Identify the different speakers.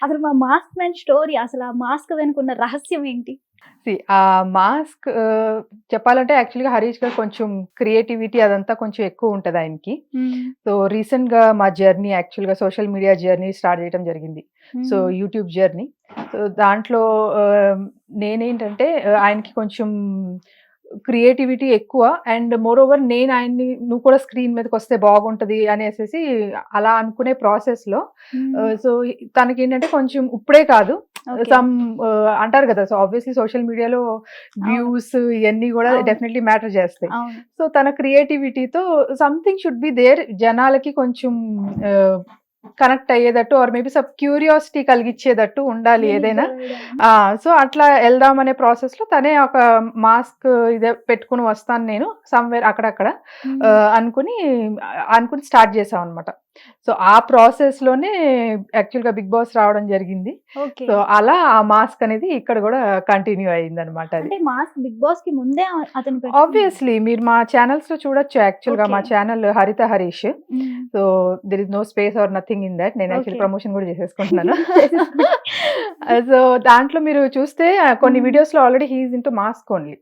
Speaker 1: అసలు మా mask man story అసలు ఆ మాస్క్ వెనుకున్న రహస్యం ఏంటి?
Speaker 2: ఆ మాస్క్ చెప్పాలంటే యాక్చువల్‌గా హరీష్ గారు కొంచెం క్రియేటివిటీ అదంతా కొంచెం ఎక్కువ ఉంటది ఆయనకి.
Speaker 1: హ్మ్.
Speaker 2: సో, రీసెంట్‌గా మా జర్నీ యాక్చువల్‌గా సోషల్ మీడియా జర్నీ స్టార్ట్ చేయడం జరిగింది. సో,
Speaker 1: హ్మ్.
Speaker 2: YouTube journey. సో, దాంట్లో నేనేంటంటే ఆయనకి కొంచెం క్రియేటివిటీ ఎక్కువ. అండ్ మోరోవర్ నేను ఆయన్ని "నువ్వు కూడా స్క్రీన్ మీదకొస్తే బాగుంటది" అనేసేసి అలా అనుకునే ప్రాసెస్‌లో
Speaker 1: హ్మ్.
Speaker 2: సో, తనకేంటంటే కొంచెం ఇప్పుడే కాదు
Speaker 1: ఓకే.
Speaker 2: సమ్ అంటారు కదా! సో, ఆబ్వియస్‌లీ సోషల్ మీడియాలో
Speaker 1: అవును.
Speaker 2: వ్యూస్ ఇయన్నీ గూడా
Speaker 1: అవును.
Speaker 2: డెఫినైట్లీ మ్యాటర్ చేస్తాయి.
Speaker 1: అవును.
Speaker 2: సో, తన క్రియేటివిటీతో సంథింగ్ షుడ్ బి దేర్ జనాలకి కొంచెం ఆహ్, కనెక్ట్ అయ్యేదట్టు ఆర్ మేబీ క్యూరియాసిటీ కలిగిచ్చేదట్టు ఉండాలి
Speaker 1: యూనిక్‌గా
Speaker 2: ఏదైనా.
Speaker 1: వేయడం.
Speaker 2: ఆ! సో, అట్లా ఎళ్దాం అనే ప్రాసెస్‌లో తనే ఒక మాస్క్ ఇదే పెట్టుకొని వస్తాను నేను సమ్‌వేర్ అక్కడక్కడ
Speaker 1: హ్మ్.
Speaker 2: అనుకుని స్టార్ట్ చేశామనమాట. సో, ఆ ప్రాసెస్‌లోనే యాక్చువల్‌గా 'బిగ్ బాస్' రావడం జరిగింది.
Speaker 1: ఓకే.
Speaker 2: సో, అలా ఆ మాస్క్ అనేది ఇక్కడ గూడా కంటిన్యూ అయిందనమాట అది.
Speaker 1: అంటే మాస్క్ 'బిగ్ బాస్‌కి' ముందే అతను పెట్టుకున్నారా?
Speaker 2: ఆబ్వియస్లీ మీరు మా ఛానల్స్‌లో చూడొచ్చు యాక్చువల్‌గా
Speaker 1: ఓకే.
Speaker 2: మా channel 'Haritha Harish.'
Speaker 1: Hmm.
Speaker 2: So, there is no space or nothing in that. నేను యాక్చువల్లీ
Speaker 1: ఓకే.
Speaker 2: ప్రమోషన్ గూడా చేసేసుకుంటున్నాను.
Speaker 1: చేసేసుకోండి.
Speaker 2: సో, దాంట్లో మీరు చూస్తే కొన్ని
Speaker 1: హ్మ్.
Speaker 2: వీడియోస్‌లో already he is into mask only.